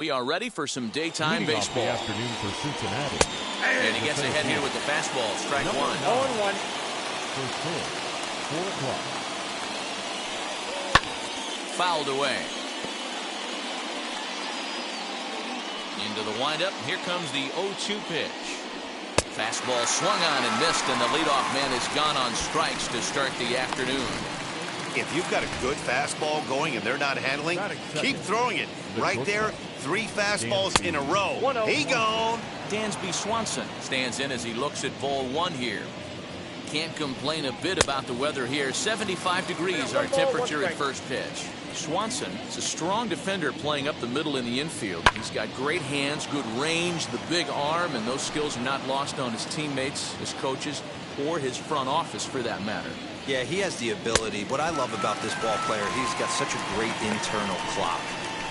We are ready for some daytime baseball. Afternoon for Cincinnati. And he gets ahead here with the fastball. Strike one. 0-1. First pitch, 4 o'clock. Fouled away. Into the windup. Here comes the 0-2 pitch. Fastball swung on and missed, and the leadoff man is gone on strikes to start the afternoon. If you've got a good fastball going and they're not handling, keep throwing it. Right there, 3 fastballs in a row. He gone. Dansby Swanson stands in as he looks at ball 1 here. Can't complain a bit about the weather here. 75 degrees our temperature at first pitch. Swanson is a strong defender playing up the middle in the infield. He's got great hands, good range, the big arm, and those skills are not lost on his teammates, his coaches, or his front office for that matter. Yeah, he has the ability. What I love about this ball player, he's got such a great internal clock.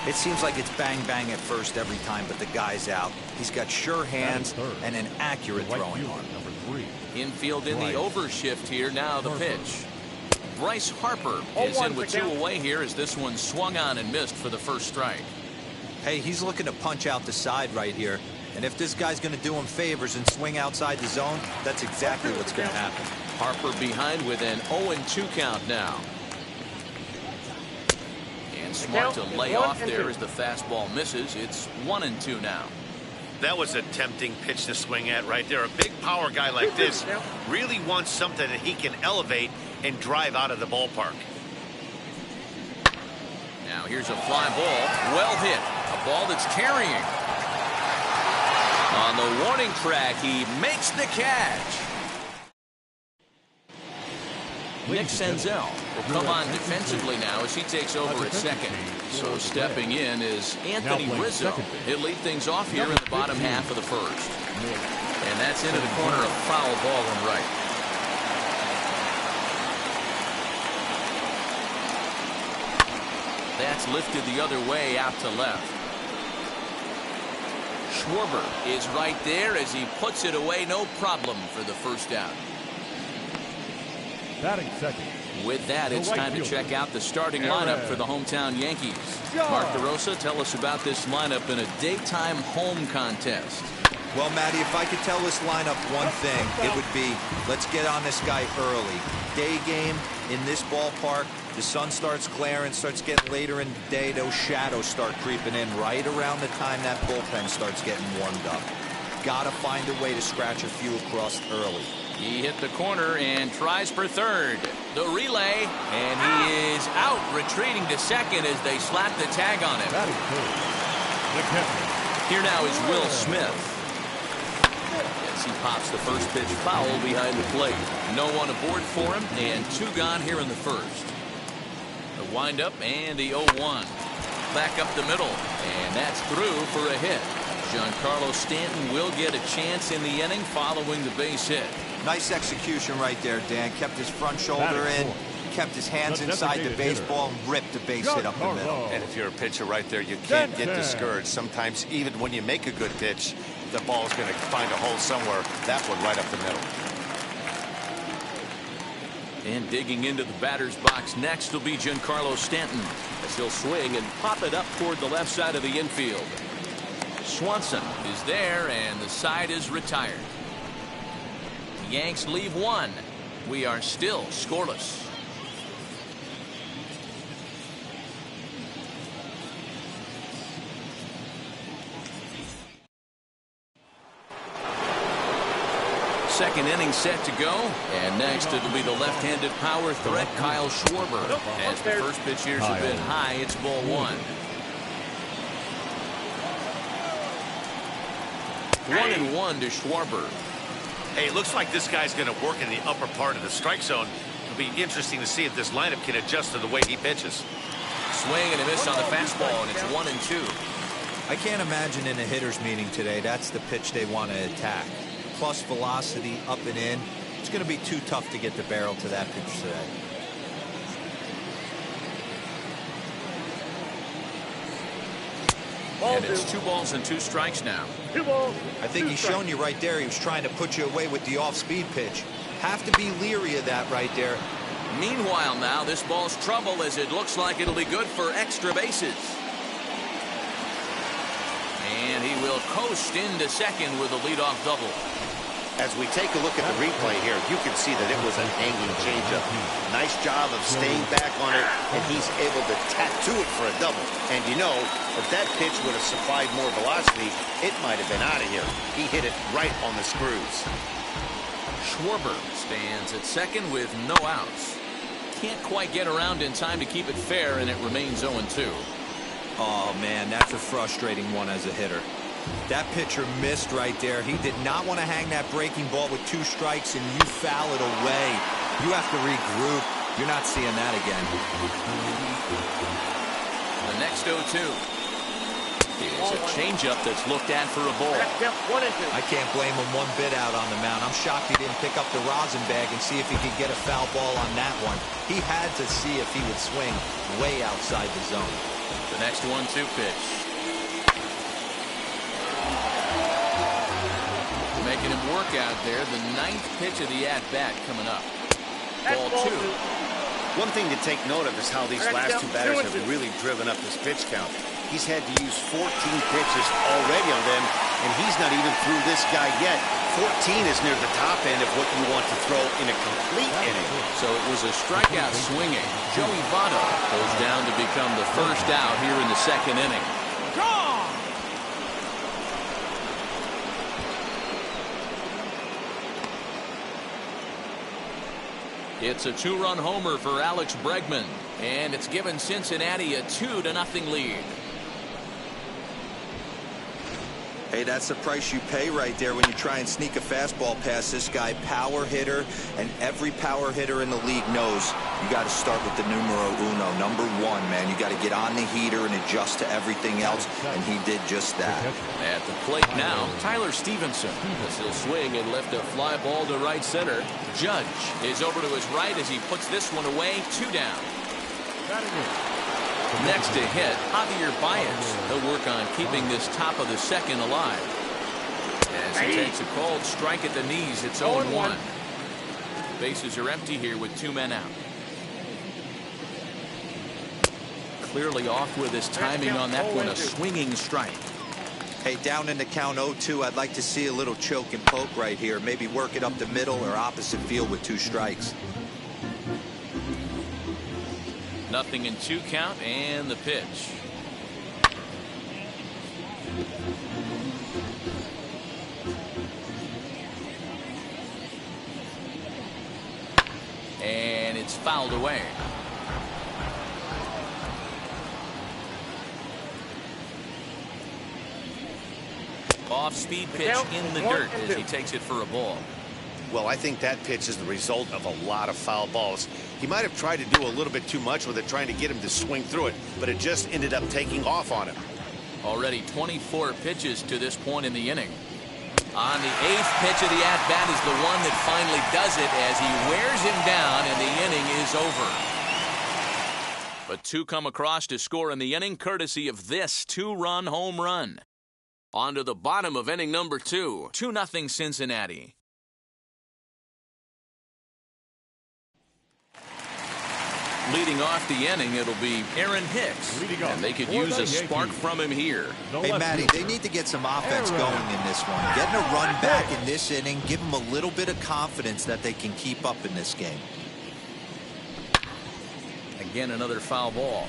It seems like it's bang bang at first every time, but the guy's out. He's got sure hands and an accurate throwing arm. Number 3. Infield in the overshift here. Now the pitch. Bryce Harper is in with 2 away here as this one swung on and missed for the first strike. Hey, he's looking to punch out the side right here. And if this guy's going to do him favors and swing outside the zone, that's exactly what's going to happen. Harper behind with an 0-2 count now. And smart to lay off there as the fastball misses. It's 1-2 now. That was a tempting pitch to swing at right there. A big power guy like this really wants something that he can elevate and drive out of the ballpark. Now here's a fly ball. Well hit. A ball that's carrying. On the warning track, he makes the catch. Nick Senzel will come on defensively now as he takes over at second. So stepping in is Anthony Rizzo. He'll lead things off here in the bottom half of the first. And that's into the corner, a foul ball on right. That's lifted the other way out to left. Schwarber is right there as he puts it away. No problem for the first out. Batting second. With that, it's time to check out the starting lineup for the hometown Yankees. Mark DeRosa, tell us about this lineup in a daytime home contest. Well, Matty, if I could tell this lineup one thing, it would be let's get on this guy early. Day game in this ballpark, the sun starts glaring, starts getting later in the day, those shadows start creeping in right around the time that bullpen starts getting warmed up. Gotta find a way to scratch a few across early. He hit the corner and tries for third. The relay, and he is out, retreating to second as they slap the tag on him. Here now is Will Smith. As he pops the first pitch foul behind the plate. No one aboard for him, and 2 gone here in the first. The windup and the 0-1. Back up the middle, and that's through for a hit. Giancarlo Stanton will get a chance in the inning following the base hit. Nice execution right there, Dan. Kept his front shoulder in, kept his hands inside the baseball, and ripped the base hit up the middle. And if you're a pitcher right there, you can't get discouraged. Sometimes, even when you make a good pitch, the ball's going to find a hole somewhere. That one right up the middle. And digging into the batter's box next will be Giancarlo Stanton as he'll swing and pop it up toward the left side of the infield. Swanson is there, and the side is retired. The Yanks leave 1. We are still scoreless. Second inning set to go, and next it'll be the left-handed power threat Kyle Schwarber. As the first pitch here's a bit high, it's ball 1. 1-1 to Schwarber. Hey, it looks like this guy's going to work in the upper part of the strike zone. It'll be interesting to see if this lineup can adjust to the way he pitches. Swing and a miss on the fastball, and it's 1-2. I can't imagine in a hitter's meeting today that's the pitch they want to attack. Plus velocity up and in. It's going to be too tough to get the barrel to that pitch today. And it's 2 balls and 2 strikes now. I think he's shown you right there. He was trying to put you away with the off-speed pitch. Have to be leery of that right there. Meanwhile now, this ball's trouble as it looks like it'll be good for extra bases. will coast into second with a leadoff double. As we take a look at the replay here, you can see that it was a hanging changeup. Nice job of staying back on it, and he's able to tattoo it for a double. And you know, if that pitch would have supplied more velocity, it might have been out of here. He hit it right on the screws. Schwarber stands at second with no outs. Can't quite get around in time to keep it fair, and it remains 0-2. Oh, man, that's a frustrating one as a hitter. That pitcher missed right there. He did not want to hang that breaking ball with 2 strikes, and you foul it away. You have to regroup. You're not seeing that again. The next 0-2 is a changeup that's looked at for a ball. I can't blame him one bit out on the mound. I'm shocked he didn't pick up the rosin bag and see if he could get a foul ball on that one. He had to see if he would swing way outside the zone. The next 1-2 pitch. Making him work out there. The 9th pitch of the at-bat coming up. Ball 2. One thing to take note of is how these last 2 batters have really driven up his pitch count. He's had to use 14 pitches already on them, and he's not even through this guy yet. 14 is near the top end of what you want to throw in a complete inning. So it was a strikeout swinging. Joey Votto goes down to become the first out here in the 2nd inning. It's a 2-run homer for Alex Bregman, and it's given Cincinnati a 2-0 lead. Hey, that's the price you pay right there when you try and sneak a fastball past this guy. Power hitter, and every power hitter in the league knows you got to start with the numero uno, number 1, man. You got to get on the heater and adjust to everything else, and he did just that. At the plate now, Tyler Stevenson. He'll swing and lift a fly ball to right center. Judge is over to his right as he puts this one away. 2 down. Next to hit, Javier Baez. He'll work on keeping this top of the 2nd alive. As he takes a cold strike at the knees, it's 0-1. Bases are empty here with 2 men out. Clearly off with his timing on that one, a swinging strike. Hey, down in the count 0-2, I'd like to see a little choke and poke right here. Maybe work it up the middle or opposite field with 2 strikes. 0-2 count, and the pitch. And it's fouled away. Off-speed pitch in the dirt as he takes it for a ball. Well, I think that pitch is the result of a lot of foul balls. He might have tried to do a little bit too much with it, trying to get him to swing through it, but it just ended up taking off on him. Already 24 pitches to this point in the inning. On the 8th pitch of the at-bat is the one that finally does it as he wears him down and the inning is over. But 2 come across to score in the inning courtesy of this 2-run home run. On to the bottom of inning number 2. 2-0 Cincinnati. Leading off the inning, it'll be Aaron Hicks, and they could use a spark from him here. Hey, Matty, they need to get some offense going in this one. Getting a run back in this inning, give them a little bit of confidence that they can keep up in this game. Again, another foul ball.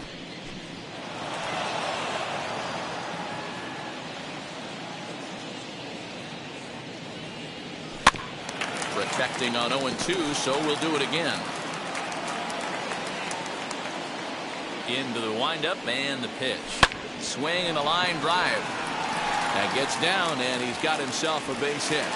Protecting on 0-2, so we'll do it again. Into the windup and the pitch. Swing and a line drive. That gets down, and he's got himself a base hit.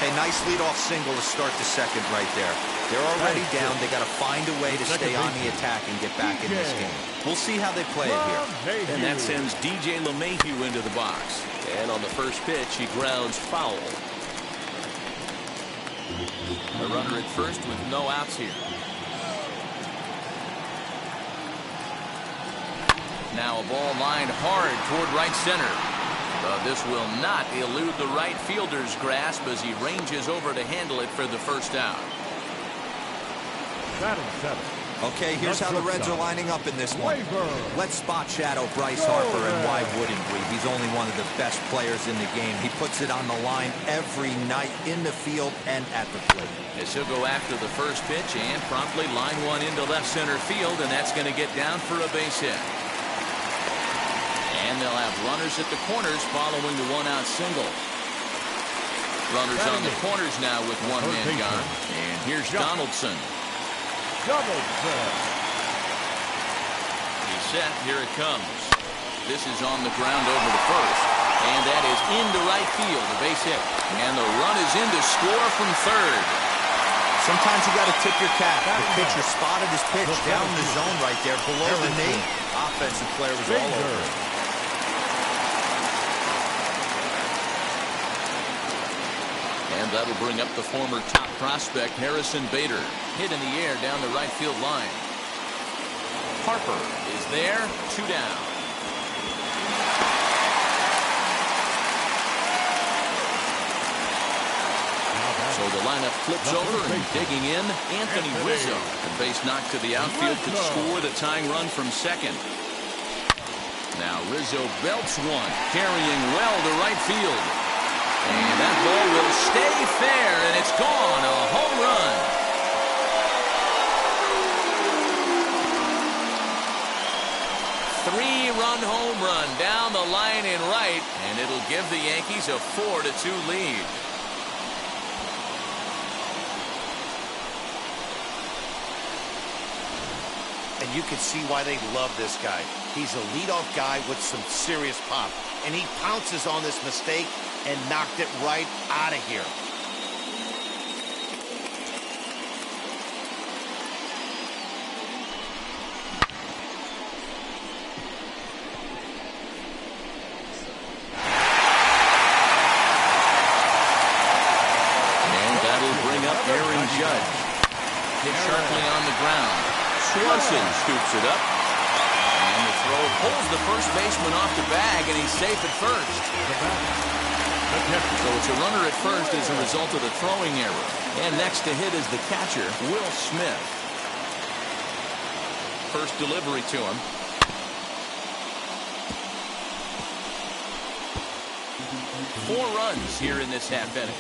Hey, nice leadoff single to start the 2nd right there. They're already down. They got to find a way to stay on the attack and get back in this game. We'll see how they play it here. And that sends DJ LeMahieu into the box. And on the first pitch, he grounds foul. A runner at first with no outs here. Now a ball lined hard toward right center. But this will not elude the right fielder's grasp as he ranges over to handle it for the first out. Okay, here's how the Reds are lining up in this one. Let's spot shadow Bryce Harper, and why wouldn't we? He's only one of the best players in the game. He puts it on the line every night in the field and at the plate. As he'll go after the first pitch and promptly line one into left center field, and that's going to get down for a base hit. And they'll have runners at the corners following the one-out single. Runners on the corners now with one man gone. And here's Donaldson. He's set. Here it comes. This is on the ground over to first. And that is into right field. A base hit. And the run is in to score from third. Sometimes you got to tip your cap. The pitcher spotted his pitch down the zone right there below the knee. Offensive player was all over it. And that'll bring up the former top prospect, Harrison Bader. Hit in the air down the right field line. Harper is there, 2 down. So the lineup flips over, and digging in, Anthony Rizzo. The base knock to the outfield could score the tying run from second. Now Rizzo belts one, carrying well to right field. And that ball will stay fair, and it's gone. A home run. Three-run home run down the line in right, and it'll give the Yankees a 4-2 lead. And you can see why they love this guy. He's a leadoff guy with some serious pop. And he pounces on this mistake and knocked it right out of here. And that'll bring up Aaron Judge. Hit sharply on the ground. Swanson scoops it up. And the throw pulls the first baseman off the bag, and he's safe at first. So it's a runner at first as a result of the throwing error. And next to hit is the catcher, Will Smith. First delivery to him. Four runs here in this half inning.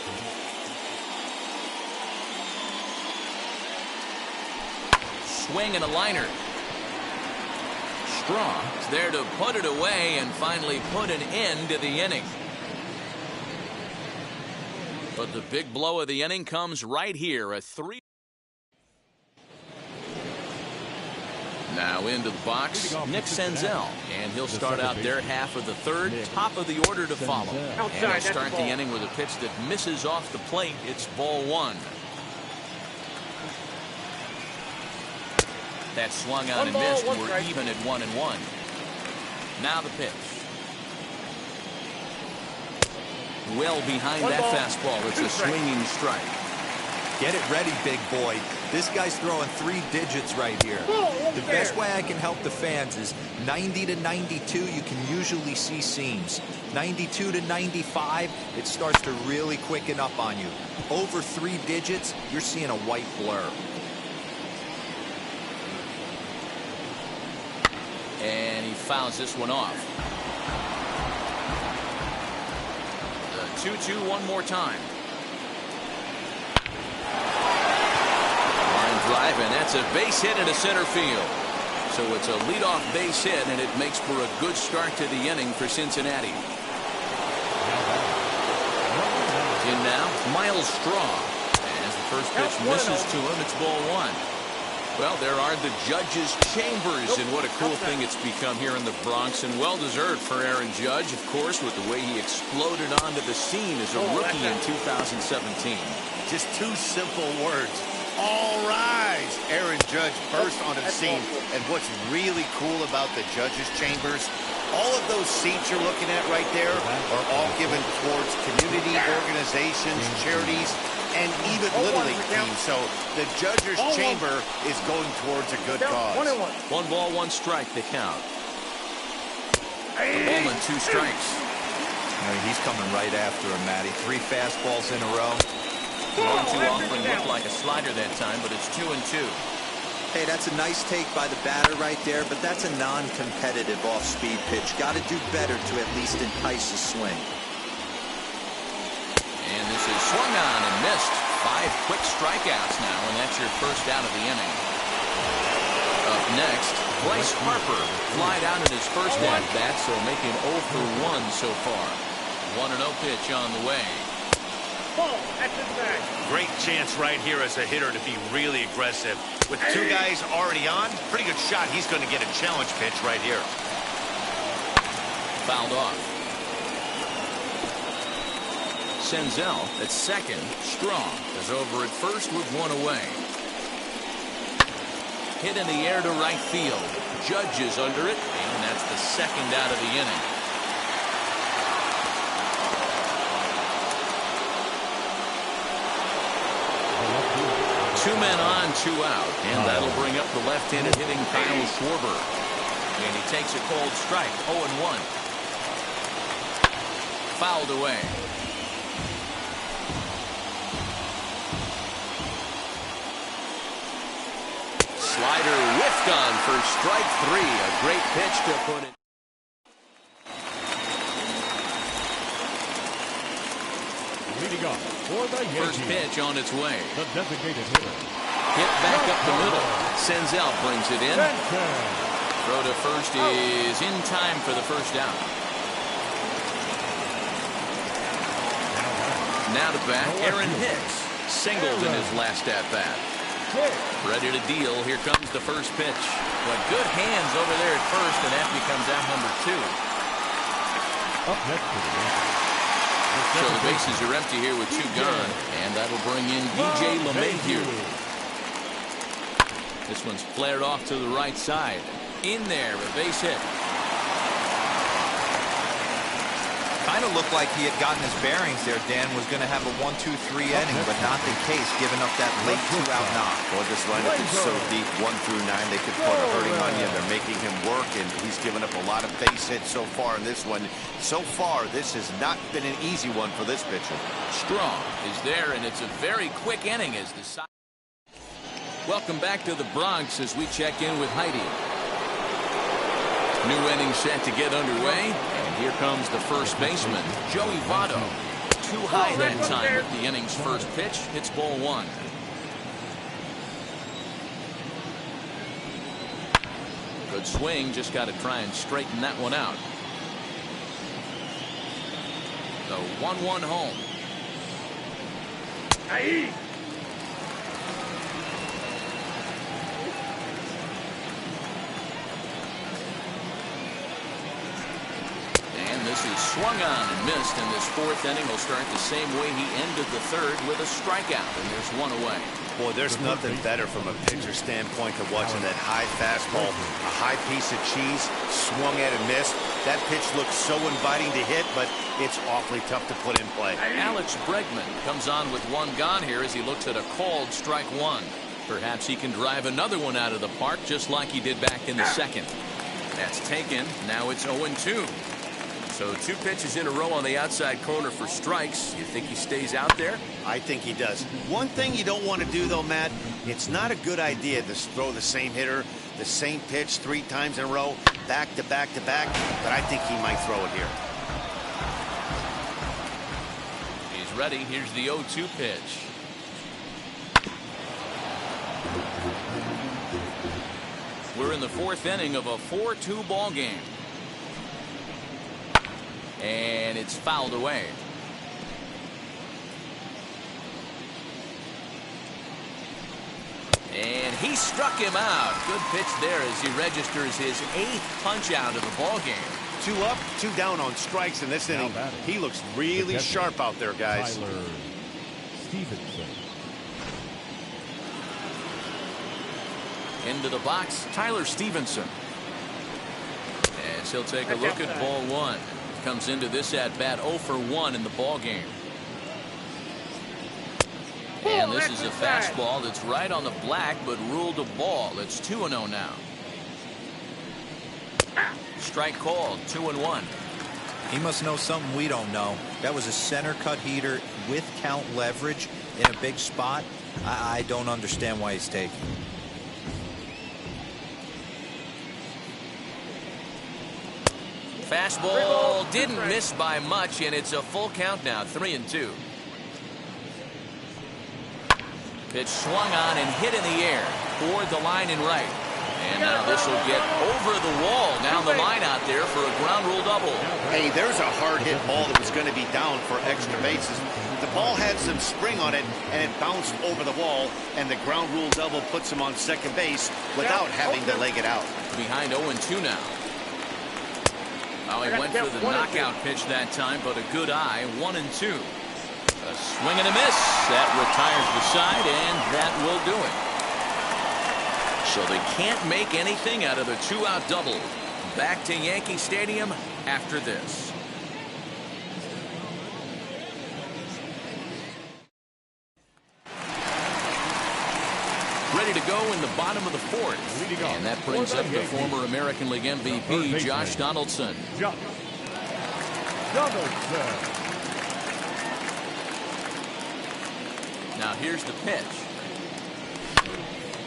Swing and a liner. Strong is there to put it away and finally put an end to the inning. But the big blow of the inning comes right here, a 3. Now into the box, Nick Senzel, and he'll start out their half of the third, top of the order to follow. And he'll start the inning with a pitch that misses off the plate. It's ball one. That swung on and missed, and we're even at 1-1. Now the pitch. Well behind that fastball. It's a swinging strike. Get it ready, big boy. This guy's throwing 3 digits right here. The best way I can help the fans is 90 to 92, you can usually see seams. 92 to 95, it starts to really quicken up on you. Over 3 digits, you're seeing a white blur. And he fouls this one off. The 2-2 one more time. Line drive, and that's a base hit into center field. So it's a leadoff base hit, and it makes for a good start to the inning for Cincinnati. In now, Miles Straw. As the first pitch misses to him, it's ball one. Well, there are the judges' chambers, and what a cool thing it's become here in the Bronx, and well-deserved for Aaron Judge, of course, with the way he exploded onto the scene as a rookie in 2017. Just 2 simple words. All rise! Aaron Judge burst onto the scene, and what's really cool about the judges' chambers, all of those seats you're looking at right there are all given towards community organizations, charities, and even Little League teams. So the judges' chamber is going towards a good cause. 1 ball, 1 strike, the count. The ball and 2 strikes. I mean, he's coming right after him, Matty. 3 fastballs in a row. 1-2 offering looked like a slider that time, but it's 2-2. Hey, that's a nice take by the batter right there, but that's a non-competitive off-speed pitch. Got to do better to at least entice a swing. And this is swung on and missed. 5 quick strikeouts now, and that's your first out of the inning. Up next, Bryce Harper flied out in his first at-bat, so making 0 for 1 so far. 1-0 pitch on the way. Great chance right here as a hitter to be really aggressive. With 2 guys already on, pretty good shot. He's going to get a challenge pitch right here. Fouled off. Senzel at second. Strong is over at first with 1 away. Hit in the air to right field. Judge is under it, and that's the second out of the inning. Two men on, 2 out, and that'll bring up the left-handed hitting Kyle Schwarber. And he takes a cold strike, 0-1. Fouled away. Slider whiffed on for strike 3. A great pitch to put it. Leading off for the Yankees. First pitch on its way. The designated hitter. Hit back up the middle. Senzel brings it in. Throw to first is in time for the first out. Now to bat, Aaron Hicks. Singled in his last at-bat. Ready to deal. Here comes the first pitch. But good hands over there at first, and that becomes out number 2. Up next to the Yankees. So the bases are empty here with 2 gone, and that'll bring in DJ LeMahieu. This one's flared off to the right side. In there, a base hit. Kind of looked like he had gotten his bearings there. Dan was going to have a 1-2-3 inning, but not the case, giving up that late 2-out knock. Well, this lineup is so deep, 1 through 9, they could put a hurting on you. They're making him work, and he's given up a lot of base hits so far in this one. So far, this has not been an easy one for this pitcher. Strong is there, and it's a very quick inning as the side. Welcome back to the Bronx as we check in with Heidi. New inning set to get underway, and here comes the first baseman, Joey Votto. Too high that time with the inning's first pitch. It's ball 1. Good swing, just got to try and straighten that one out. The 1-1 home. This is swung on and missed, and this 4th inning will start the same way he ended the 3rd with a strikeout, and there's 1 away. Boy, there's nothing better from a pitcher standpoint than watching that high fastball, a high piece of cheese, swung at and missed. That pitch looks so inviting to hit, but it's awfully tough to put in play. Alex Bregman comes on with 1 gone here as he looks at a called strike 1. Perhaps he can drive another one out of the park just like he did back in the 2nd. That's taken. Now it's 0-2. So 2 pitches in a row on the outside corner for strikes. You think he stays out there? I think he does. One thing you don't want to do, though, Matt, it's not a good idea to throw the same hitter, the same pitch 3 times in a row, back to back to back, but I think he might throw it here. He's ready. Here's the 0-2 pitch. We're in the 4th inning of a 4-2 ball game. And it's fouled away. And he struck him out. Good pitch there as he registers his 8th punch out of the ball game. 2 up, 2 down on strikes in this inning. He looks really sharp out there, guys. Tyler Stevenson. Into the box, Tyler Stevenson. As he'll take a look at ball 1. Comes into this at-bat 0 for 1 in the ball game. And this is a fastball that's right on the black, but ruled a ball. It's 2-0 now. Strike called, 2-1. He must know something we don't know. That was a center cut heater with count leverage in a big spot. I don't understand why he's taking. Fastball didn't miss by much, and it's a full count now, 3-2. Pitch swung on and hit in the air toward the line and right. And now this will get over the wall down the line out there for a ground rule double. Hey, there's a hard hit ball that was going to be down for extra bases. The ball had some spring on it, and it bounced over the wall, and the ground rule double puts him on second base without having to leg it out. Behind 0-2 now. Well, he went for the knockout pitch that time, but a good eye, 1-2. A swing and a miss. That retires the side, and that will do it. So they can't make anything out of the 2-out double. Back to Yankee Stadium after this. Ready to go in the bottom of the fourth. And that brings up the former American League MVP, Josh Donaldson. Now here's the pitch.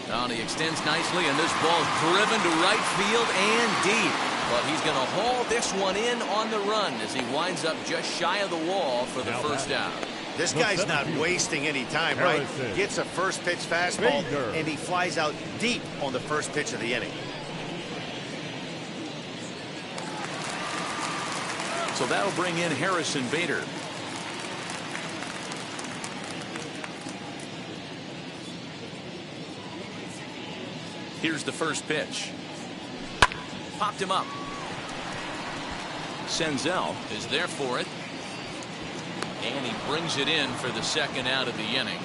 Now he extends nicely, and this ball's driven to right field and deep. But he's going to haul this one in on the run as he winds up just shy of the wall for the first out. This guy's not wasting any time, right? Gets a first pitch fastball, and he flies out deep on the first pitch of the inning. So that'll bring in Harrison Bader. Here's the first pitch. Popped him up. Senzel is there for it. And he brings it in for the second out of the inning.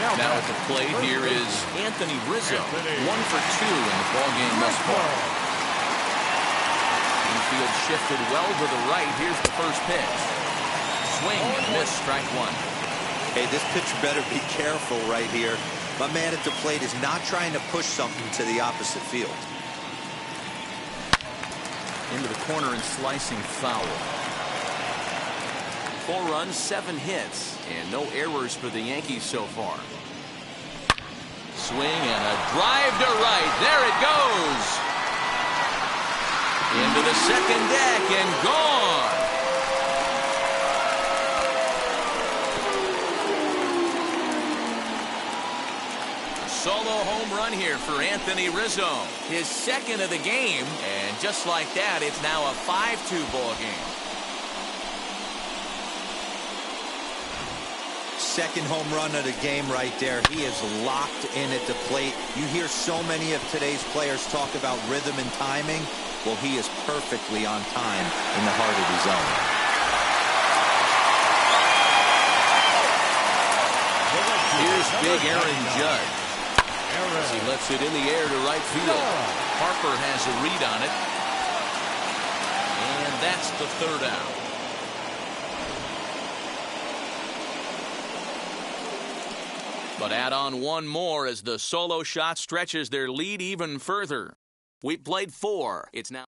Now at the plate here is Anthony Rizzo. 1 for 2 in the ballgame thus far. Infield shifted well to the right. Here's the first pitch. Swing and miss, strike one. Hey, this pitcher better be careful right here. My man at the plate is not trying to push something to the opposite field. Into the corner and slicing foul. 4 runs, 7 hits, and no errors for the Yankees so far. Swing and a drive to right. There it goes. Into the second deck and gone. Solo home run here for Anthony Rizzo. His second of the game. And just like that, it's now a 5-2 ball game. Second home run of the game right there. He is locked in at the plate. You hear so many of today's players talk about rhythm and timing. Well, he is perfectly on time in the heart of the zone. Here's big Aaron Judge. As he lets it in the air to right field. Harper has a read on it. And that's the third out. But add on one more as the solo shot stretches their lead even further. We played 4. It's now.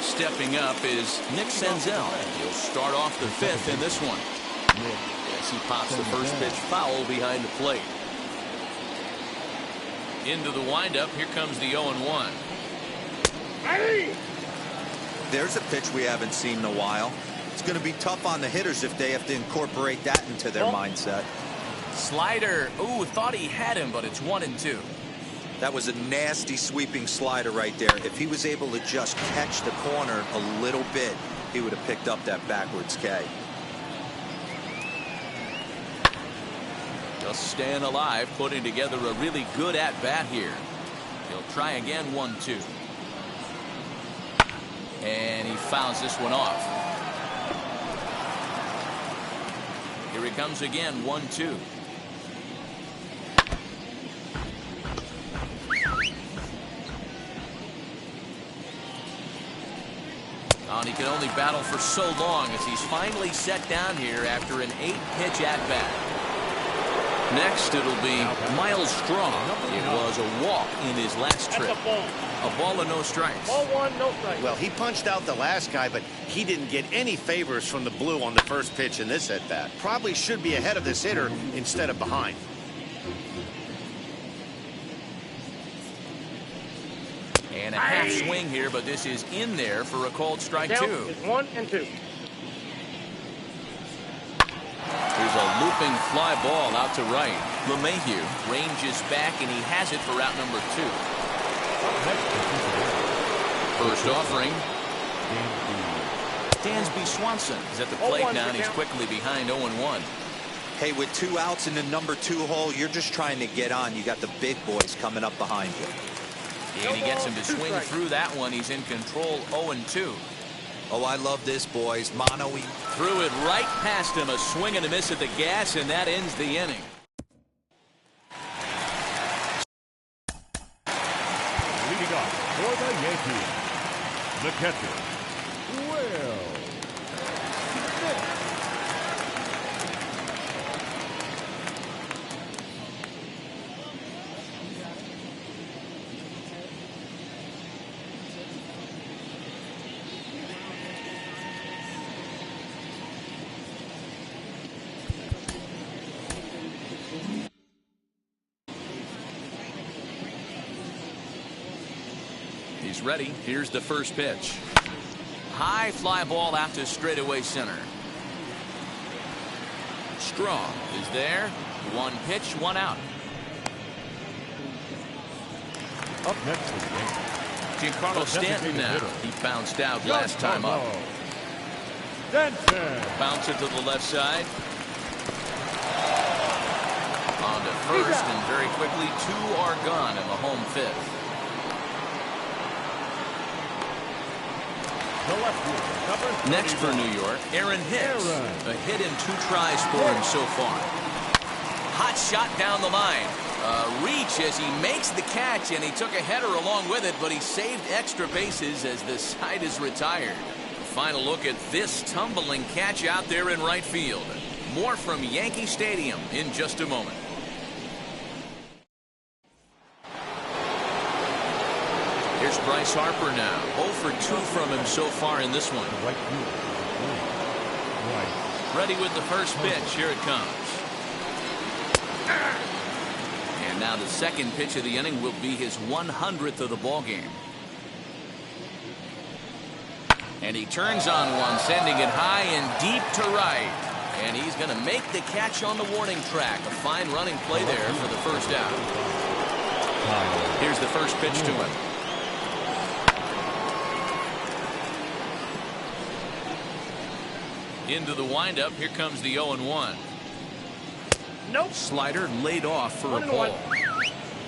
Stepping up is Nick Senzel. He'll start off the 5th in this one. As he pops the first pitch foul behind the plate. Into the windup. Here comes the 0-1. There's a pitch we haven't seen in a while. It's going to be tough on the hitters if they have to incorporate that into their mindset. Slider. Ooh, thought he had him, but it's 1-2. That was a nasty sweeping slider right there. If he was able to just catch the corner a little bit, he would have picked up that backwards K. Just staying alive, putting together a really good at-bat here. He'll try again, 1-2. And he fouls this one off. Here he comes again, 1-2. And he can only battle for so long as he's finally set down here after an 8-pitch at-bat. Next, it'll be Miles Straw. It was a walk in his last trip. A ball and no strikes. Ball 1, no strikes. Well, he punched out the last guy, but he didn't get any favors from the blue on the first pitch in this at-bat. Probably should be ahead of this hitter instead of behind. And a half swing here, but this is in there for a called strike two. It's 1-2. There's a looping fly ball out to right. LeMahieu ranges back, and he has it for route number 2. First offering. Dansby Swanson is at the plate now, and he's quickly behind 0-1. Hey, with 2 outs in the number 2 hole, you're just trying to get on. You got the big boys coming up behind you. And he gets him to swing through that one. He's in control, 0-2. Oh, I love this, boys. Mono. Threw it right past him. A swing and a miss at the gas, and that ends the inning. Leading off for the Yankees, the catcher, Will Smith. He's ready. Here's the first pitch. High fly ball out to straightaway center. Strong is there. 1 pitch, 1 out. Up next is Giancarlo Stanton now. He bounced out last time up. Stanton. Bounce it to the left side. On to first, and very quickly 2 are gone in the home 5th. Next for New York, Aaron Hicks. A hit in 2 tries for him so far. Hot shot down the line. Reach as he makes the catch, and he took a header along with it, but he saved extra bases as the side is retired. Final look at this tumbling catch out there in right field. More from Yankee Stadium in just a moment. Here's Bryce Harper now. 0 for 2 from him so far in this one. Ready with the first pitch. Here it comes. And now the second pitch of the inning will be his 100th of the ball game. And he turns on one, sending it high and deep to right. And he's going to make the catch on the warning track. A fine running play there for the first out. Here's the first pitch to him. Into the windup. Here comes the 0-1. Nope. Slider laid off for a ball.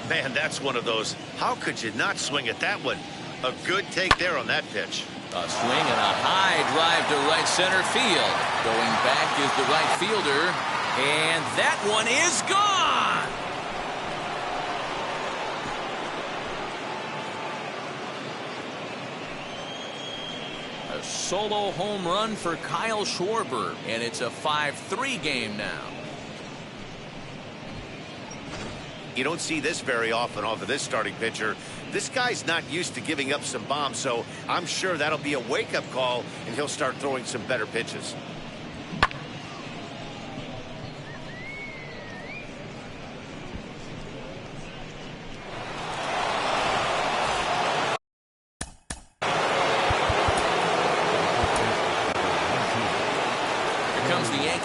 Man, that's one of those. How could you not swing at that one? A good take there on that pitch. A swing and a high drive to right center field. Going back is the right fielder. And that one is gone. A solo home run for Kyle Schwarber. And it's a 5-3 game now. You don't see this very often off of this starting pitcher. This guy's not used to giving up some bombs, so I'm sure that'll be a wake-up call, and he'll start throwing some better pitches.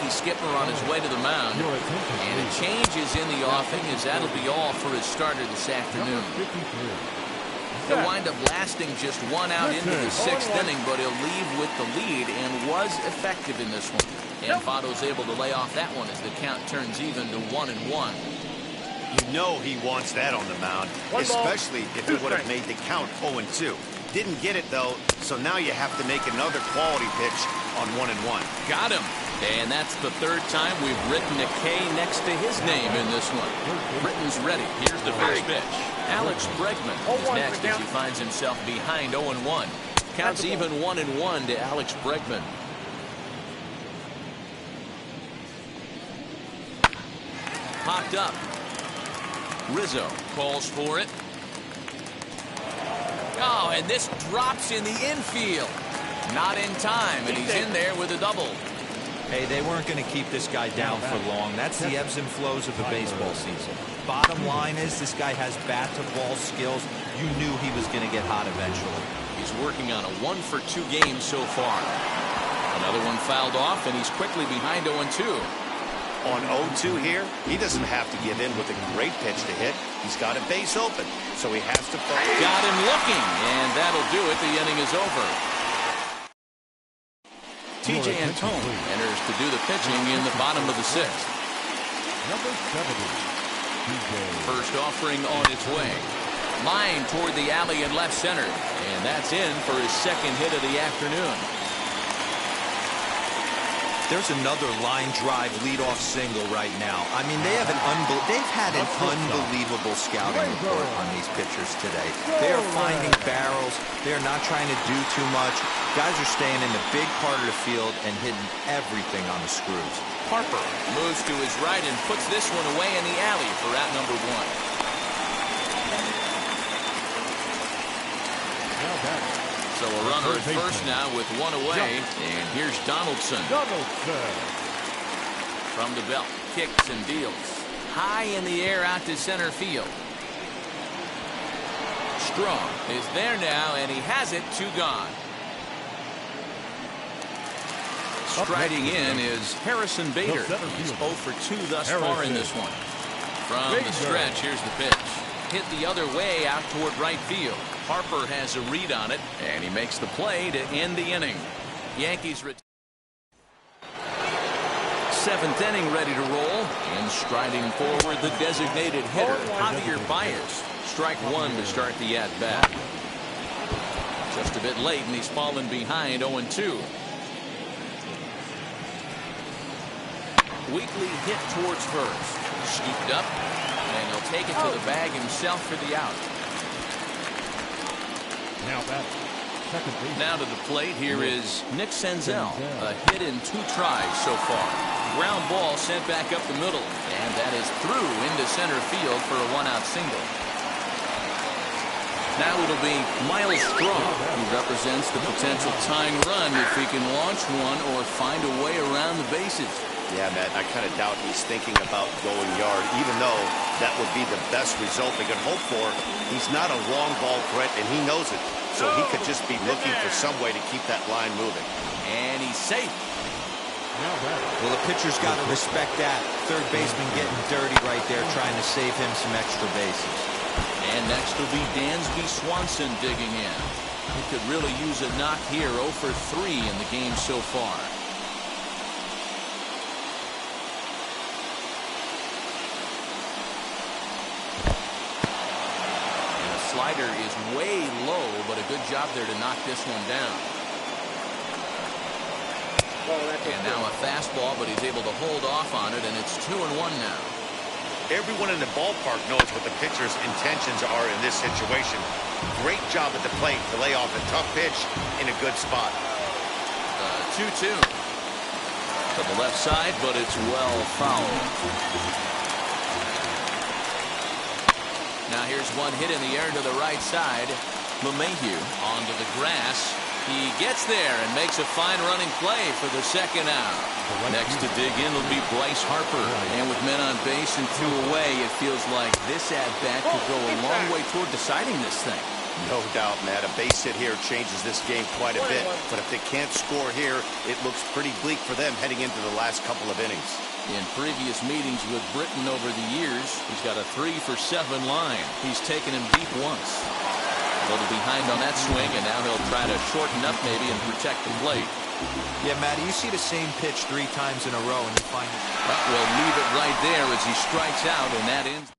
Skipper on his way to the mound, and a change is in the offing, as that'll be all for his starter this afternoon. He'll wind up lasting just 1 out into the 6th inning, but he'll leave with the lead and was effective in this one. And Votto's able to lay off that one as the count turns even to 1-1. You know he wants that on the mound, especially if it would have made the count 0-2. Didn't get it, though, so now you have to make another quality pitch on 1-1. Got him. And that's the 3rd time we've written a K next to his name in this one. Britton's ready. Here's the first pitch. Alex Bregman is next as he finds himself behind 0-1. Counts even 1-1 to Alex Bregman. Popped up. Rizzo calls for it. Oh, and this drops in the infield. Not in time, and he's in there with a double. Hey, they weren't going to keep this guy down for long. That's the ebbs and flows of the baseball season. Bottom line is this guy has bat-to-ball skills. you knew he was going to get hot eventually. He's working on a 1-for-2 game so far. Another one fouled off, and he's quickly behind 0-2. On 0-2 here, he doesn't have to give in with a great pitch to hit. He's got a base open, so he has to focus. Got him looking, and that'll do it. The inning is over. T.J. Antone enters to do the pitching in the bottom of the 6th. Number 70. First offering on its way. Line toward the alley in left center, and that's in for his second hit of the afternoon. There's another line drive leadoff single right now. I mean, they've had an unbelievable scouting report on these pitchers today. They are finding barrels. They are not trying to do too much. Guys are staying in the big part of the field and hitting everything on the screws. Harper moves to his right and puts this one away in the alley for out number 1. Now back. So a runner at first now with 1 away, and here's Donaldson. From the belt, kicks and deals. High in the air out to center field. Strong is there now, and he has it. 2 gone. Striding in is Harrison Bader. He's 0 for 2 thus far in this one. From the stretch, here's the pitch. Hit the other way out toward right field. Harper has a read on it, and he makes the play to end the inning. Yankees 7th inning ready to roll, and striding forward the designated hitter, Javier Baez. Strike 1 to start the at-bat. Just a bit late, and he's fallen behind 0-2. Weekly hit towards first. Scooped up, and he'll take it to the bag himself for the out. Now to the plate, here is Nick Senzel. A hit in 2 tries so far. Ground ball sent back up the middle, and that is through into center field for a 1-out single. Now it'll be Miles Strong, who represents the potential tying run if he can launch one or find a way around the bases. Yeah, Matt, I kind of doubt he's thinking about going yard, even though that would be the best result they could hope for. He's not a long ball threat, and he knows it. So he could just be looking for some way to keep that line moving. And he's safe. Well, the pitcher's got to respect that. Third baseman getting dirty right there, trying to save him some extra bases. And next will be Dansby Swanson digging in. He could really use a knock here. 0 for 3 in the game so far. Slider is way low, but a good job there to knock this one down. And now a fastball, but he's able to hold off on it, and it's 2-1 now. Everyone in the ballpark knows what the pitcher's intentions are in this situation. Great job at the plate to lay off a tough pitch in a good spot. 2-2 to the left side, but it's well fouled. Now here's one hit in the air to the right side. LeMahieu onto the grass. He gets there and makes a fine running play for the second out. Next to dig in will be Bryce Harper. And with men on base and 2 away, it feels like this at-bat could go a long way toward deciding this thing. No doubt, Matt. A base hit here changes this game quite a bit. But if they can't score here, it looks pretty bleak for them heading into the last couple of innings. In previous meetings with Britton over the years, he's got a 3 for 7 line. He's taken him deep once. A little behind on that swing, and now he'll try to shorten up maybe and protect the plate. Yeah, Matty, you see the same pitch 3 times in a row, and you find it. We'll leave it right there as he strikes out, and that ends.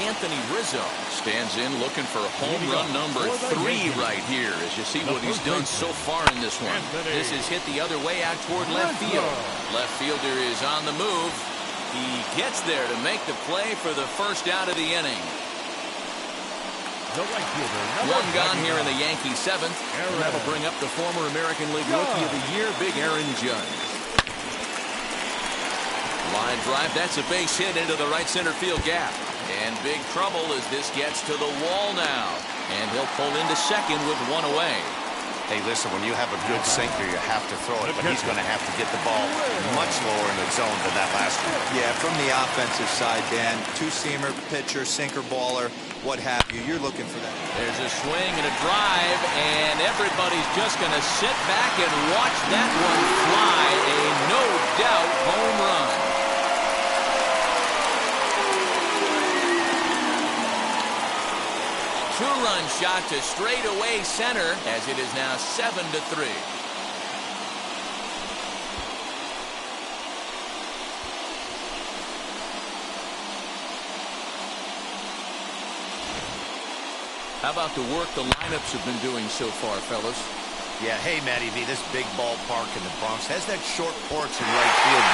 Anthony Rizzo stands in looking for home run number 3 right here as you see what he's done so far in this one. This is hit the other way out toward left field. Left fielder is on the move. He gets there to make the play for the first out of the inning. One gone here in the Yankee 7th. And that'll bring up the former American League Rookie of the Year, Big Aaron Judge. Line drive, that's a base hit into the right center field gap. And big trouble as this gets to the wall now. And he'll pull into second with 1 away. Hey, listen, when you have a good sinker, you have to throw it, but he's going to have to get the ball much lower in the zone than that last one. Yeah, from the offensive side, Dan, two-seamer, pitcher, sinker, baller, what have you. You're looking for that. There's a swing and a drive, and everybody's just going to sit back and watch that one fly. A no-doubt home run. Two-run shot to straightaway center as it is now 7-3. How about the work the lineups have been doing so far, fellas? Yeah, hey, Matty V, this big ballpark in the Bronx has that short porch in right field,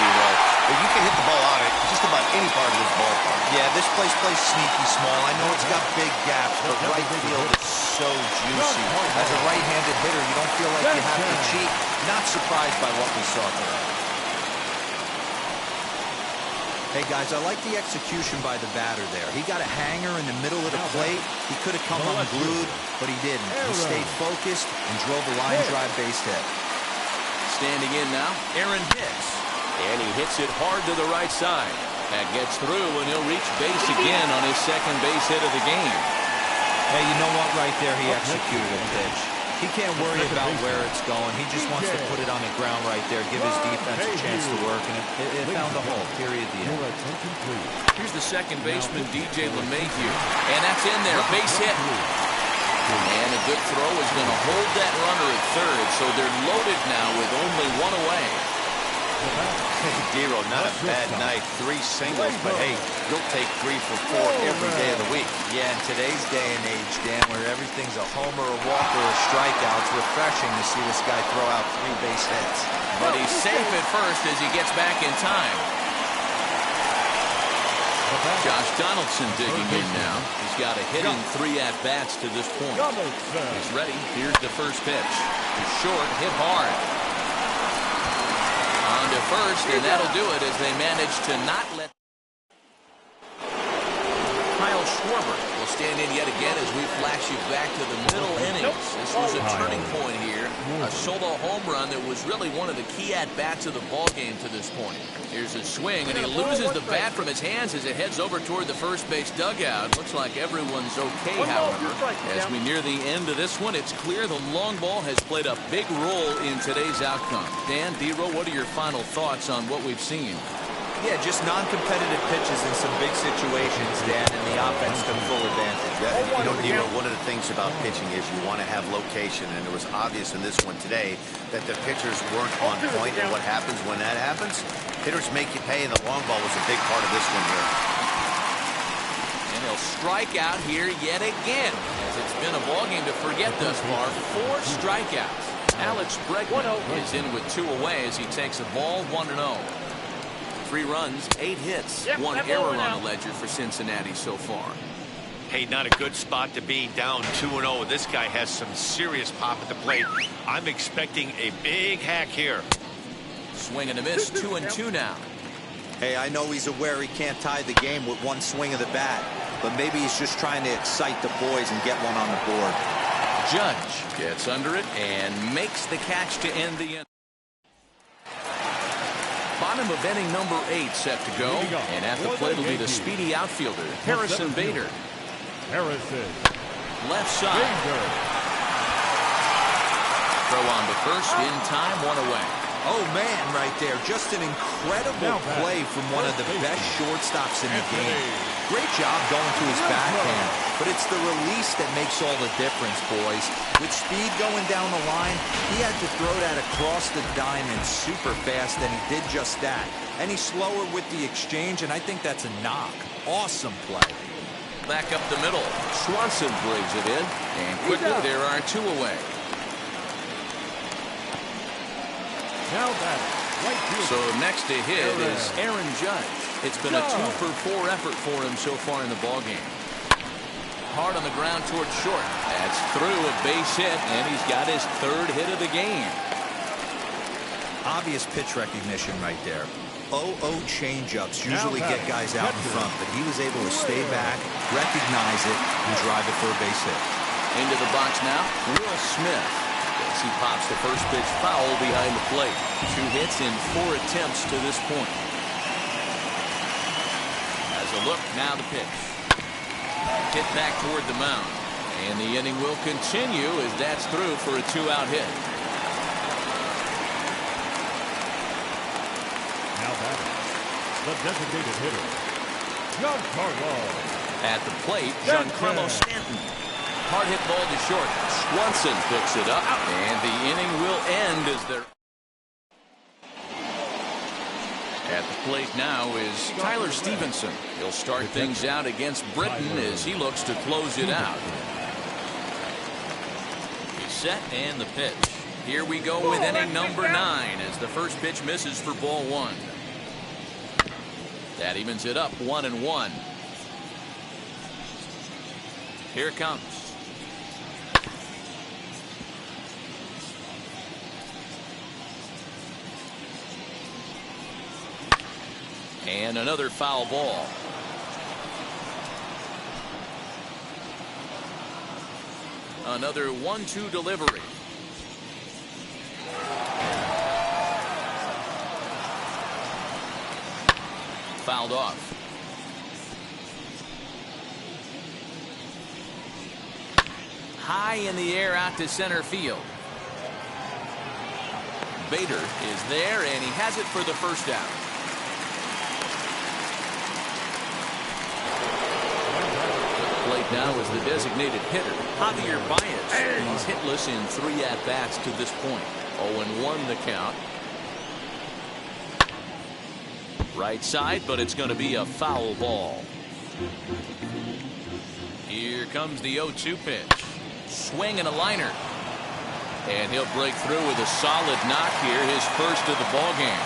but you can hit the ball out at just about any part of this ballpark. Yeah, this place plays sneaky small. I know it's got big gaps, but right field is so juicy. As a right-handed hitter, you don't feel like you have to cheat. Not surprised by what we saw today. Hey, guys, I like the execution by the batter there. He got a hanger in the middle of the plate. He could have come unglued, but he didn't. He stayed focused and drove a line drive base hit. Standing in now, Aaron Hicks. And he hits it hard to the right side. That gets through, and he'll reach base again on his second base hit of the game. Hey, you know what? Right there, he executed a pitch. He can't worry about where it's going. He just wants to put it on the ground right there, give his defense a chance to work, and it found a hole, period, the end. Here's the second baseman, DJ LeMahieu. And that's in there, base hit. And a good throw is going to hold that runner at third, so they're loaded now with only one away. Dero, not a bad night. 3 singles, but hey, you'll take 3 for 4 every day of the week. Yeah, in today's day and age, Dan, where everything's a homer, a walk, or a strikeout, it's refreshing to see this guy throw out 3 base hits. But he's safe at first as he gets back in time. Josh Donaldson digging in now. He's got a hit in 3 at-bats to this point. He's ready. Here's the first pitch. He's short, hit hard. On to first, and that'll do it as they manage to not let Kyle Schwarber will stand in yet again as we flash you back to the middle innings. This was a turning point here. A solo home run that was really one of the key at-bats of the ballgame to this point. Here's a swing, and he loses the bat from his hands as it heads over toward the first base dugout. Looks like everyone's okay, however. As we near the end of this one, it's clear the long ball has played a big role in today's outcome. Dan, Dero, what are your final thoughts on what we've seen? Yeah, just non-competitive pitches in some big situations, Dan, and the offense took full advantage. You know, Dero, one of the things about pitching is you want to have location, and it was obvious in this one today that the pitchers weren't on point, and what happens when that happens? Hitters make you pay, and the long ball was a big part of this one here. And he'll strike out here yet again, as it's been a ballgame to forget thus far. 4 strikeouts. Alex Bregman is in with 2 away as he takes a ball 1-0. 3 runs, 8 hits, 1 error on the ledger for Cincinnati so far. Hey, not a good spot to be, down 2-0. This guy has some serious pop at the plate. I'm expecting a big hack here. Swing and a miss, 2-2 now. Hey, I know he's aware he can't tie the game with 1 swing of the bat, but maybe he's just trying to excite the boys and get one on the board. Judge gets under it and makes the catch to end the inning. Bottom of inning number 8 set to go, and at the plate will be the speedy outfielder, Harrison Bader. Left side. Throw on to first, in time, 1 away. Oh, man, right there. Just an incredible play from one of the best shortstops in the game. Great job going to his backhand, but it's the release that makes all the difference, boys. With speed going down the line, he had to throw that across the diamond super fast, and he did just that. And he's slower with the exchange, and I think that's a knock. Awesome play. Back up the middle. Swanson brings it in, and quickly there are 2 away. So next to hit is Aaron Judge. It's been a 2 for 4 effort for him so far in the ballgame. Hard on the ground towards short. That's through, a base hit, and he's got his 3rd hit of the game. Obvious pitch recognition right there. 0-0 changeups usually get guys out in front, but he was able to stay back, recognize it, and drive it for a base hit. Into the box now, Will Smith. As he pops the first pitch foul behind the plate. 2 hits in 4 attempts to this point. As a look, now the pitch. Hit back toward the mound. And the inning will continue as that's through for a 2-out hit. Now batting, the designated hitter, Giancarlo. At the plate, Giancarlo Stanton. Hard hit ball to short. Swanson picks it up, and the inning will end as they're. At the plate now is Tyler Stevenson. He'll start things out against Britton as he looks to close it out. He's set and the pitch. Here we go with inning number 9 as the first pitch misses for ball 1. That evens it up 1-1. Here it comes. And another foul ball. Another 1-2 delivery. Fouled off. High in the air out to center field. Bader is there, and he has it for the first out. Plate now is the designated hitter, Javier Baez. He's hitless in 3 at-bats to this point. 0-1 the count. Right side, but it's going to be a foul ball. Here comes the 0-2 pitch. Swing and a liner. And he'll break through with a solid knock here, his first of the ball game.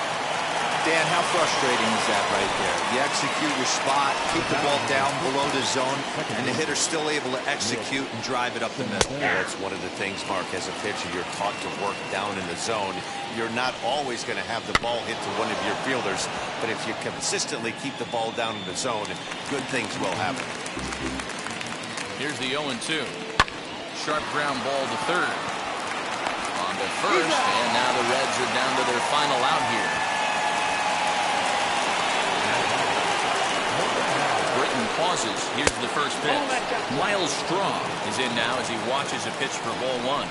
Dan, how frustrating is that right there? You execute your spot, keep the ball down below the zone, and the hitter's still able to execute and drive it up the middle. Yeah, that's one of the things, Mark, as a pitcher, you're taught to work down in the zone. You're not always going to have the ball hit to one of your fielders, but if you consistently keep the ball down in the zone, good things will happen. Here's the 0-2. Sharp ground ball to third. On to first, and now the Reds are down to their final out here. Britton pauses. Here's the first pitch. Miles Straw is in now as he watches a pitch for ball 1.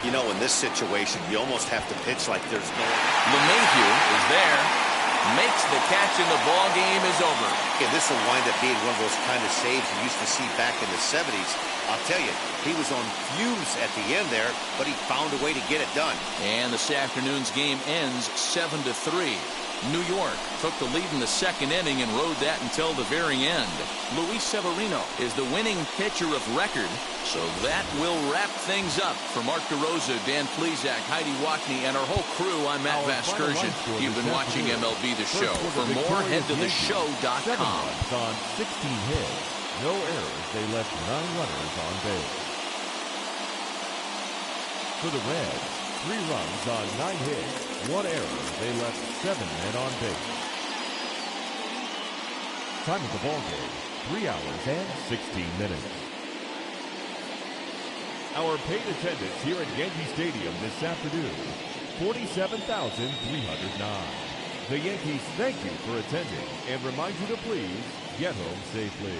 You know, in this situation, you almost have to pitch like there's no... LeMahieu is there. Makes the catch, and the ball game is over. Yeah, this will wind up being one of those kind of saves you used to see back in the 70s. I'll tell you, he was on fumes at the end there, but he found a way to get it done. And this afternoon's game ends 7-3. New York took the lead in the second inning and rode that until the very end. Luis Severino is the winning pitcher of record, so that will wrap things up. For Mark DeRosa, Dan Plesac, Heidi Watney, and our whole crew, I'm Matt Vasgersian. You've been watching MLB The Show. For more, head to theshow.com. 7 runs on 16 hits. No errors. They left 9 runners on base. For the Reds, 3 runs on 9 hits, 1 error. They left 7 men on base. Time of the ball game, 3 hours and 16 minutes. Our paid attendance here at Yankee Stadium this afternoon, 47,309. The Yankees thank you for attending and remind you to please get home safely.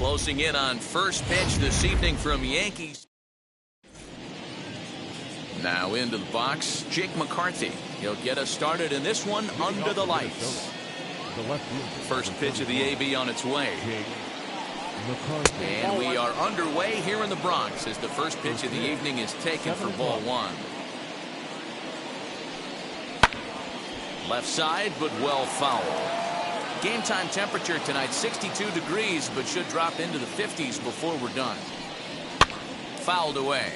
Closing in on first pitch this evening from Yankees. Now into the box, Jake McCarthy. He'll get us started in this one under the lights. First pitch of the AB on its way. And we are underway here in the Bronx as the first pitch of the evening is taken for ball one. Left side, but well fouled. Game time temperature tonight 62 degrees, but should drop into the 50s before we're done. Fouled away.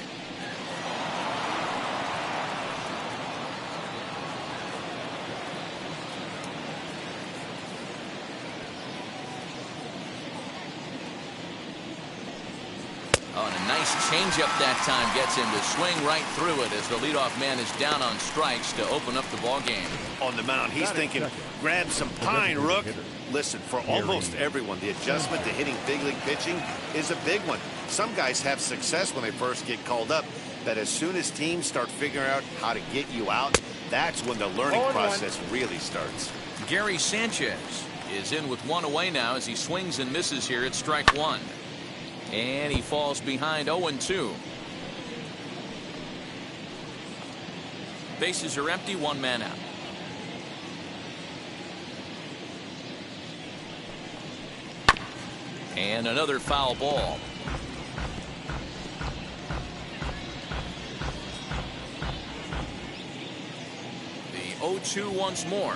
Oh, and a nice changeup that time gets him to swing right through it as the leadoff man is down on strikes to open up the ball game. On the mound, he's thinking, grab some pine, Rook. Listen, for almost everyone, the adjustment to hitting big league pitching is a big one. Some guys have success when they first get called up, but as soon as teams start figuring out how to get you out, that's when the learning process really starts. Gary Sanchez is in with one away now as he swings and misses here at strike one. And he falls behind 0-2. Bases are empty, one man out. And another foul ball. The 0-2 once more.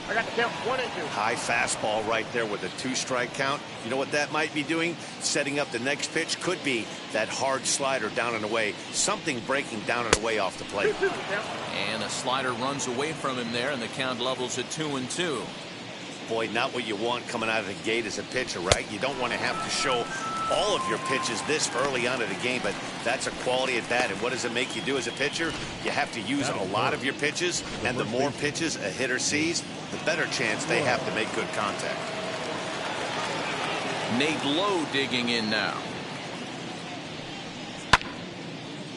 I got the count 1-2. High fastball right there with a 2-strike count. You know what that might be doing? Setting up the next pitch. Could be that hard slider down and away. Something breaking down and away off the plate. And a slider runs away from him there, and the count levels at 2-2. Boy, not what you want coming out of the gate as a pitcher, right? You don't want to have to show all of your pitches this early on in the game, but that's a quality at bat. And what does it make you do as a pitcher? You have to use a lot of your pitches, and the more pitches a hitter sees, the better chance they have to make good contact. Nate Lowe digging in now.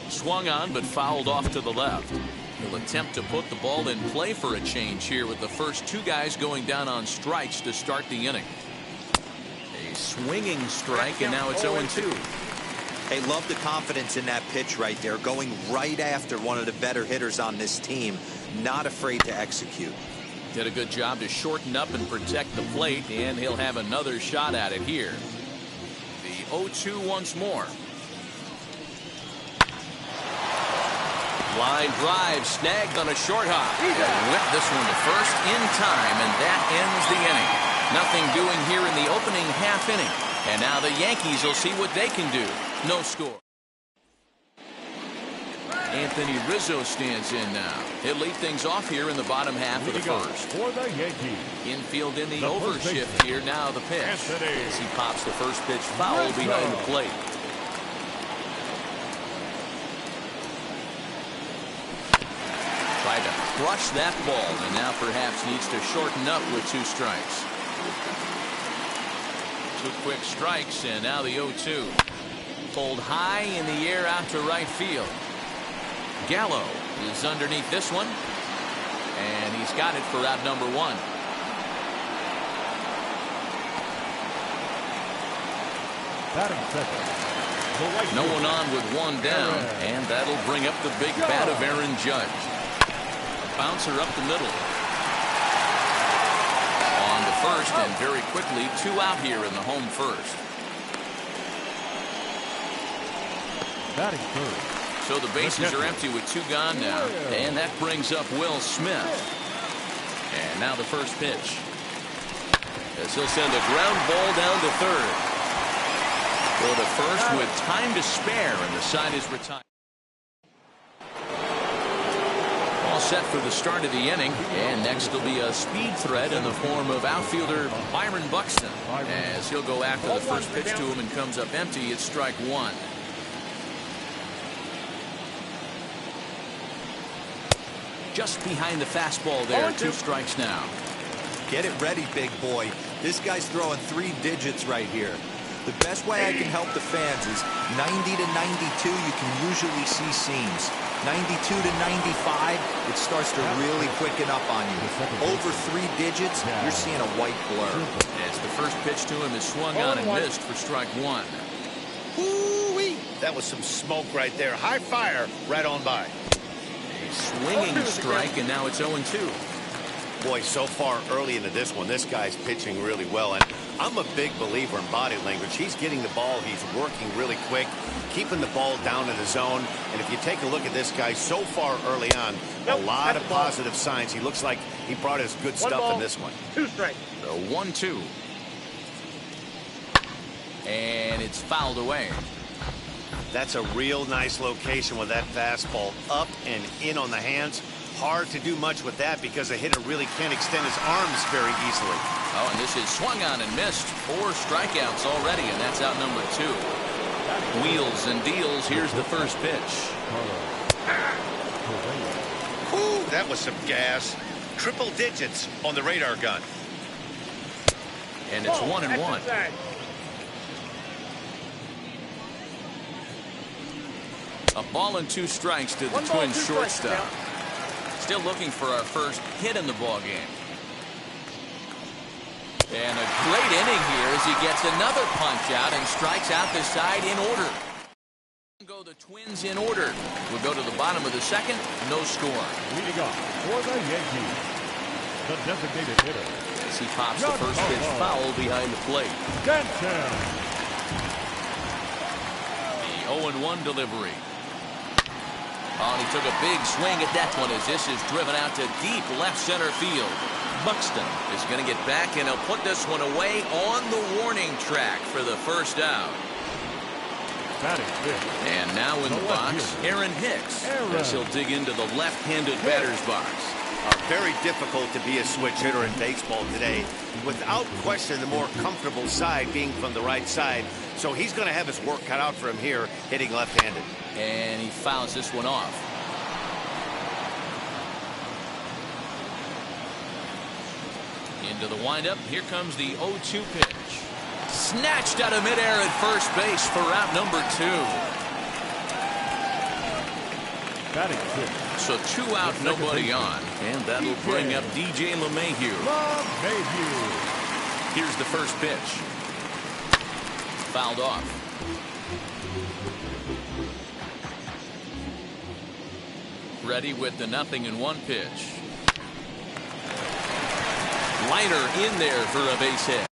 Swung on, but fouled off to the left. He'll attempt to put the ball in play for a change here with the first two guys going down on strikes to start the inning. A swinging strike, and now it's 0-2. Hey, love the confidence in that pitch right there, going right after one of the better hitters on this team, not afraid to execute. Did a good job to shorten up and protect the plate, and he'll have another shot at it here. The 0-2 once more. Line drive snagged on a short hop. He'll whip this one to first in time, and that ends the inning. Nothing doing here in the opening half inning. And now the Yankees will see what they can do. No score. Anthony Rizzo stands in now. He'll lead things off here in the bottom half of the first. For the Yankees. Infield in the overshift here. Now the pitch. As he pops the first pitch foul behind the plate. Tried to crush that ball, and now perhaps needs to shorten up with 2 strikes. 2 quick strikes, and now the 0-2. Pulled high in the air out to right field. Gallo is underneath this one, and he's got it for out number 1. Batting second. No one on with 1 down, and that'll bring up the big bat of Aaron Judge. Bouncer up the middle. On to first, and very quickly 2 out here in the home first. Batting third. So the bases are empty with 2 gone now, and that brings up Will Smith. And now the first pitch. As he'll send a ground ball down to third. Go to first with time to spare, and the side is retired. All set for the start of the inning, and next will be a speed threat in the form of outfielder Byron Buxton, as he'll go after the first pitch to him and comes up empty at strike 1. Just behind the fastball there. 2 strikes now. Get it ready, big boy. This guy's throwing 3 digits right here. The best way I can help the fans is 90 to 92, you can usually see seams. 92 to 95, it starts to really quicken up on you. Over 3 digits, you're seeing a white blur. As the first pitch to him is swung on and missed for strike 1. Woo-wee. That was some smoke right there. High fire right on by. A swinging strike, and now it's 0-2. Boy, so far early into this one, this guy's pitching really well. And I'm a big believer in body language. He's getting the ball. He's working really quick, keeping the ball down in the zone. And if you take a look at this guy so far early on, a lot of positive signs. He looks like he brought his good stuff in this one. 2 strikes. The 1-2. And it's fouled away. That's a real nice location with that fastball up and in on the hands. Hard to do much with that because a hitter really can't extend his arms very easily. Oh, and this is swung on and missed. 4 strikeouts already, and that's out number 2. Wheels and deals. Here's the first pitch. Ooh, that was some gas. Triple digits on the radar gun. And it's 1-1. A ball and 2 strikes to the Twins shortstop. Still looking for our first hit in the ball game. And a great inning here as he gets another punch out and strikes out the side in order. Go the Twins in order. We'll go to the bottom of the second. No score. Leading off for the Yankees, the designated hitter. As he pops the first pitch foul behind the plate. Stanton. The 0-1 delivery. Oh, and he took a big swing at that one as this is driven out to deep left center field. Buxton is going to get back, and he'll put this one away on the warning track for the first out. And now in the box, Aaron Hicks, as he'll dig into the left-handed batter's box. Very difficult to be a switch hitter in baseball today. Without question, the more comfortable side being from the right side. So he's going to have his work cut out for him here, hitting left-handed. And he fouls this one off. Into the windup. Here comes the 0-2 pitch. Snatched out of midair at first base for out number 2. So 2 out, nobody on. And that'll bring up DJ LeMahieu. Here's the first pitch. Fouled off. Ready with the 0-1 pitch. Liner in there for a base hit.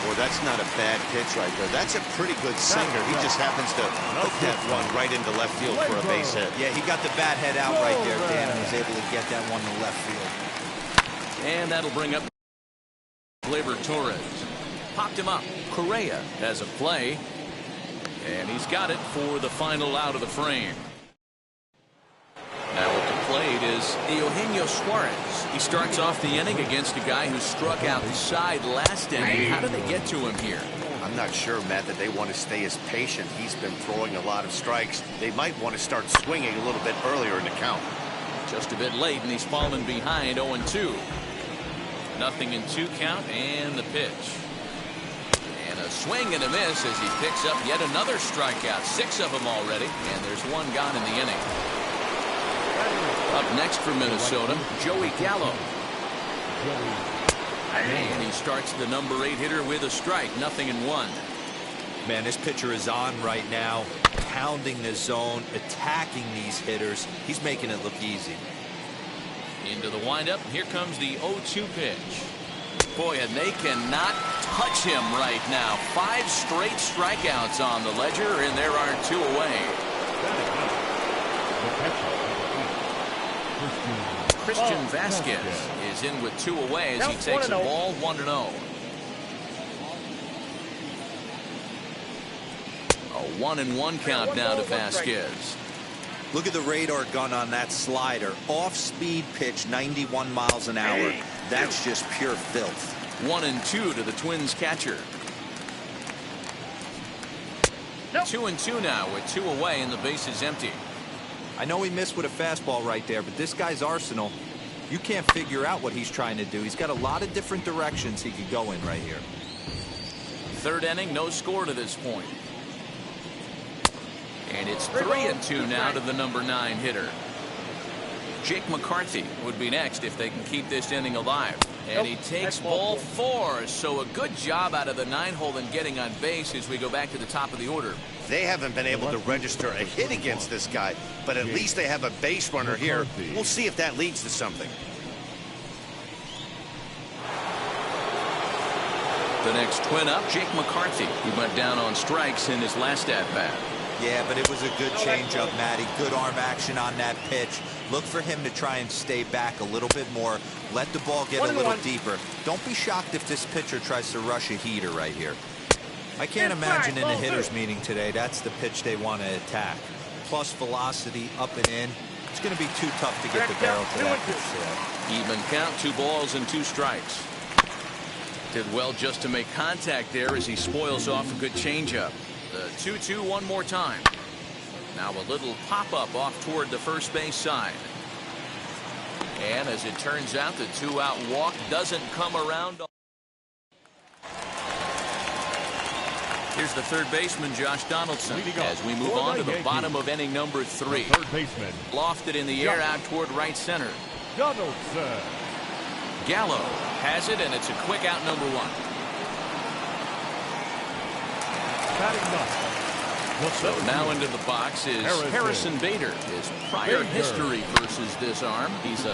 Boy, that's not a bad pitch right there. That's a pretty good sinker. He just happens to hook that one right into left field for a base hit. Yeah, he got the bat head out right there, Dan, and was able to get that one to left field. And that'll bring up Gleyber Torres. Popped him up. Correa has a play. And he's got it for the final out of the frame. Now at the plate is Eugenio Suarez. He starts off the inning against a guy who struck out the side last inning. How did they get to him here? I'm not sure, Matt, that they want to stay as patient. He's been throwing a lot of strikes. They might want to start swinging a little bit earlier in the count. Just a bit late, and he's fallen behind 0-2. 0-2 count, and the pitch. And a swing and a miss as he picks up yet another strikeout. 6 of them already, and there's 1 gone in the inning. Up next for Minnesota, Joey Gallo. And he starts the number 8 hitter with a strike. 0-1. Man, this pitcher is on right now, pounding the zone, attacking these hitters. He's making it look easy. Into the windup. Here comes the 0-2 pitch. Boy, and they cannot touch him right now. 5 straight strikeouts on the ledger, and there are 2 away. Christian Vasquez is in with 2 away as he takes a ball 1-0. A 1-1 count now to Vasquez. Look at the radar gun on that slider. Off-speed pitch, 91 miles an hour. That's just pure filth. 1-2 to the Twins catcher. 2-2 now with 2 away and the base is empty. I know he missed with a fastball right there, but this guy's arsenal, You can't figure out what he's trying to do. He's got a lot of different directions he could go in right here. Third inning, no score to this point. And it's 3-2 now to the number 9 hitter. Jake McCarthy would be next if they can keep this inning alive. And he takes ball 4. So a good job out of the 9-hole in getting on base as we go back to the top of the order. They haven't been able to register a hit against this guy, but at least they have a base runner here. We'll see if that leads to something. The next twin up, Jake McCarthy. He went down on strikes in his last at-bat. Yeah, but it was a good changeup, Matty. Good arm action on that pitch. Look for him to try and stay back a little bit more. Let the ball get a little deeper. Don't be shocked if this pitcher tries to rush a heater right here. I can't imagine in the hitters meeting today that's the pitch they want to attack. Plus velocity up and in. It's going to be too tough to get the barrel to that pitch. Even count, 2 balls and 2 strikes. Did well just to make contact there as he spoils off a good changeup. The 2-2 one more time. Now a little pop-up off toward the first base side. And as it turns out, the 2-out walk doesn't come around. Here's the third baseman, Josh Donaldson, as we move on to the bottom of inning number 3. Third baseman. Lofted in the air out toward right center. Donaldson. Gallo has it, and it's a quick out, number 1. So now into the box is Harrison Bader. His prior history versus this arm. He's a